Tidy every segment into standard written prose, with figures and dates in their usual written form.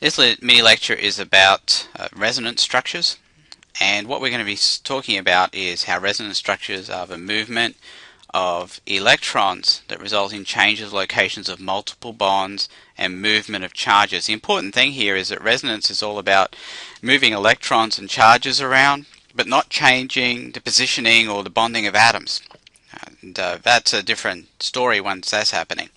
This mini lecture is about resonance structures, and what we're going to be talking about is how resonance structures are the movement of electrons that result in changes of locations of multiple bonds and movement of charges. The important thing here is that resonance is all about moving electrons and charges around, but not changing the positioning or the bonding of atoms. And that's a different story once that's happening.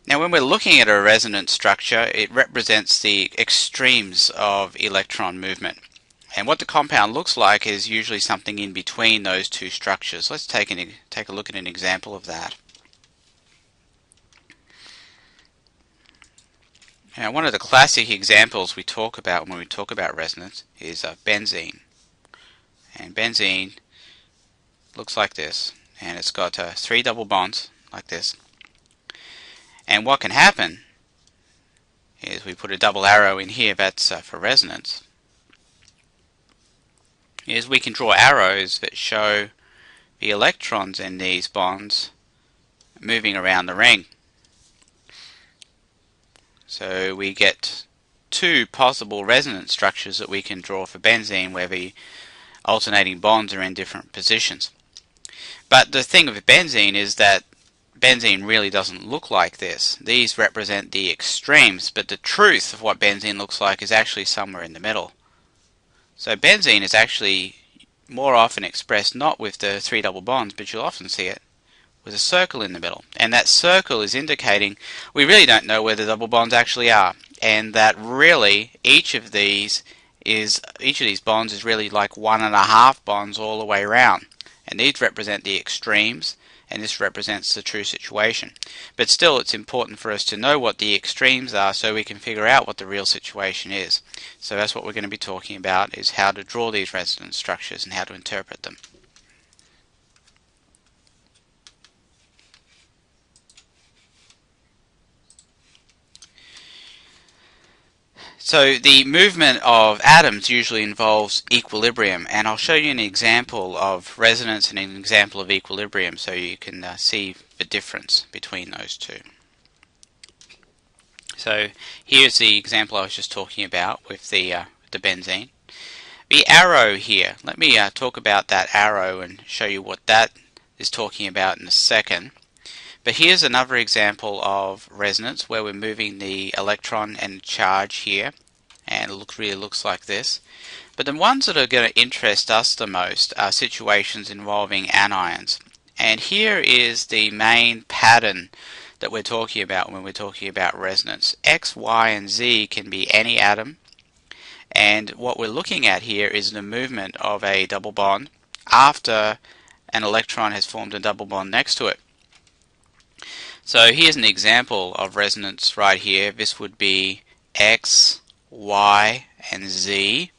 Now, when we're looking at a resonance structure, it represents the extremes of electron movement. And what the compound looks like is usually something in between those two structures. Let's take a look at an example of that. Now, one of the classic examples we talk about when we talk about resonance is benzene. And benzene looks like this, and it's got 3 double bonds like this. And what can happen is we put a double arrow in here, that's for resonance, is we can draw arrows that show the electrons in these bonds moving around the ring. So we get 2 possible resonance structures that we can draw for benzene where the alternating bonds are in different positions. But the thing with benzene is that benzene really doesn't look like this. These represent the extremes, but the truth of what benzene looks like is actually somewhere in the middle. So benzene is actually more often expressed not with the 3 double bonds, but you'll often see it with a circle in the middle. And that circle is indicating we really don't know where the double bonds actually are, and that really each of these bonds is really like 1.5 bonds all the way around. And these represent the extremes, and this represents the true situation. But still, it's important for us to know what the extremes are so we can figure out what the real situation is. So that's what we're going to be talking about, is how to draw these resonance structures and how to interpret them. So the movement of atoms usually involves equilibrium, and I'll show you an example of resonance and an example of equilibrium so you can see the difference between those two. So here's the example I was just talking about with the benzene. The arrow here, let me talk about that arrow and show you what that is talking about in a second. But here's another example of resonance where we're moving the electron and charge here, and it really looks like this. But the ones that are going to interest us the most are situations involving anions. And here is the main pattern that we're talking about when we're talking about resonance. X, Y, and Z can be any atom, and what we're looking at here is the movement of a double bond after an electron has formed a double bond next to it. So here's an example of resonance right here. This would be X, Y, and Z.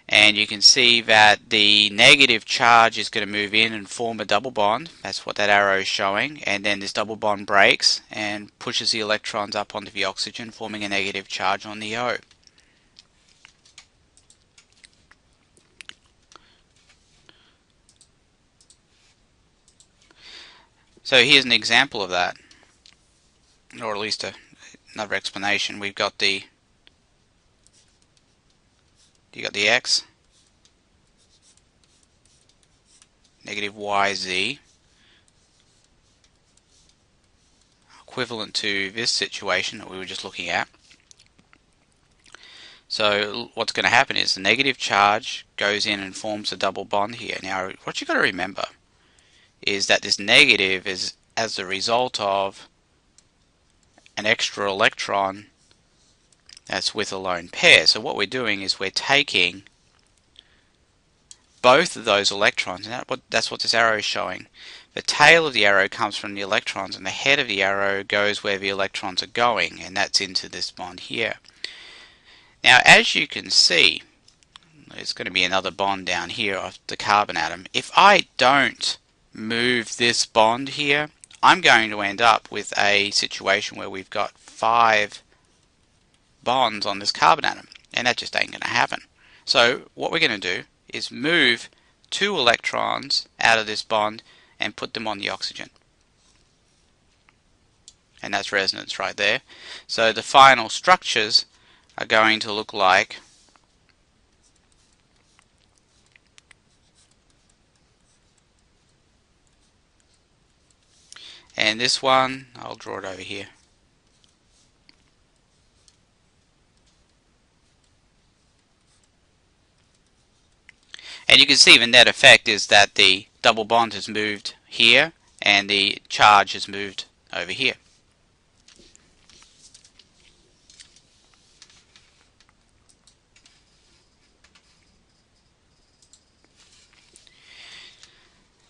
And you can see that the negative charge is going to move in and form a double bond. That's what that arrow is showing. And then this double bond breaks and pushes the electrons up onto the oxygen, forming a negative charge on the O. So here's an example of that, or at least another explanation. We've got the X, negative YZ, equivalent to this situation that we were just looking at. So what's going to happen is the negative charge goes in and forms a double bond here. Now what you've got to remember is that this negative is as a result of an extra electron that's with a lone pair. So what we're doing is we're taking both of those electrons, and that's what this arrow is showing. The tail of the arrow comes from the electrons, and the head of the arrow goes where the electrons are going, and that's into this bond here. Now as you can see, there's going to be another bond down here of the carbon atom. If I don't move this bond here, I'm going to end up with a situation where we've got 5 bonds on this carbon atom, and that just ain't going to happen. So what we're going to do is move 2 electrons out of this bond and put them on the oxygen. And that's resonance right there. So the final structures are going to look like and this one, I'll draw it over here. And you can see the net effect is that the double bond has moved here and the charge has moved over here.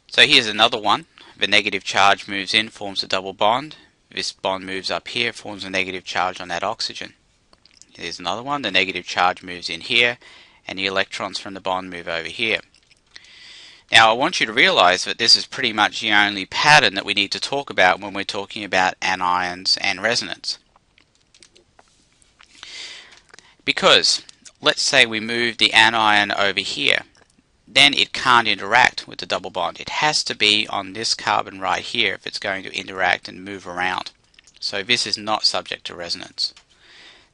So here's another one. The negative charge moves in, forms a double bond. This bond moves up here, forms a negative charge on that oxygen. Here's another one. The negative charge moves in here and the electrons from the bond move over here. Now I want you to realize that this is pretty much the only pattern that we need to talk about when we're talking about anions and resonance. Because let's say we move the anion over here, then it can't interact with the double bond. It has to be on this carbon right here if it's going to interact and move around. So this is not subject to resonance.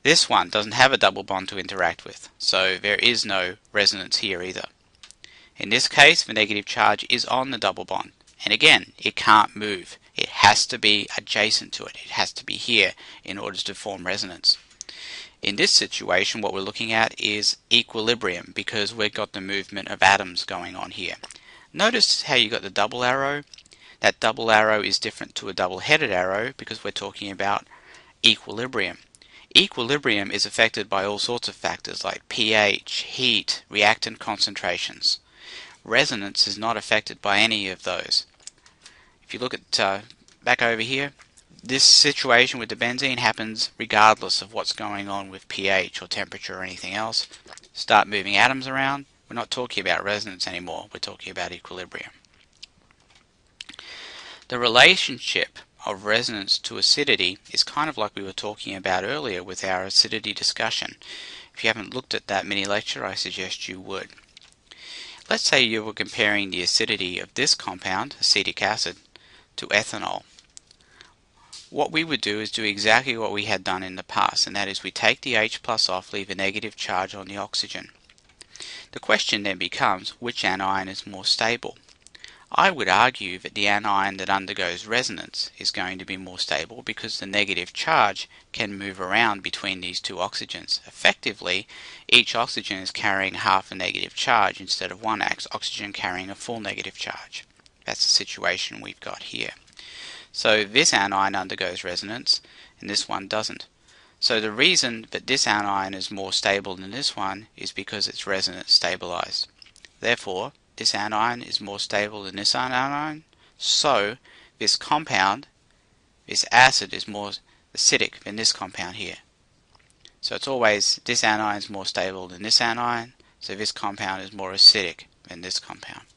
This one doesn't have a double bond to interact with, so there is no resonance here either. In this case, the negative charge is on the double bond, and again, it can't move. It has to be adjacent to it. It has to be here in order to form resonance. In this situation, what we're looking at is equilibrium, because we've got the movement of atoms going on here. Notice how you got the double arrow. That double arrow is different to a double-headed arrow because we're talking about equilibrium. Equilibrium is affected by all sorts of factors like pH, heat, reactant concentrations. Resonance is not affected by any of those. If you look at back over here, this situation with the benzene happens regardless of what's going on with pH or temperature or anything else. Start moving atoms around, we're not talking about resonance anymore, we're talking about equilibrium. The relationship of resonance to acidity is kind of like we were talking about earlier with our acidity discussion. If you haven't looked at that mini lecture, I suggest you would. Let's say you were comparing the acidity of this compound, acetic acid, to ethanol. What we would do is do exactly what we had done in the past, and that is we take the H plus off, leave a negative charge on the oxygen. The question then becomes, which anion is more stable? I would argue that the anion that undergoes resonance is going to be more stable because the negative charge can move around between these two oxygens. Effectively, each oxygen is carrying half a negative charge instead of one oxygen carrying a full negative charge. That's the situation we've got here. So this anion undergoes resonance and this one doesn't. So the reason that this anion is more stable than this one is because it's resonance stabilized. Therefore, this anion is more stable than this anion, so this compound, this acid, is more acidic than this compound here. So it's always this anion is more stable than this anion, so this compound is more acidic than this compound.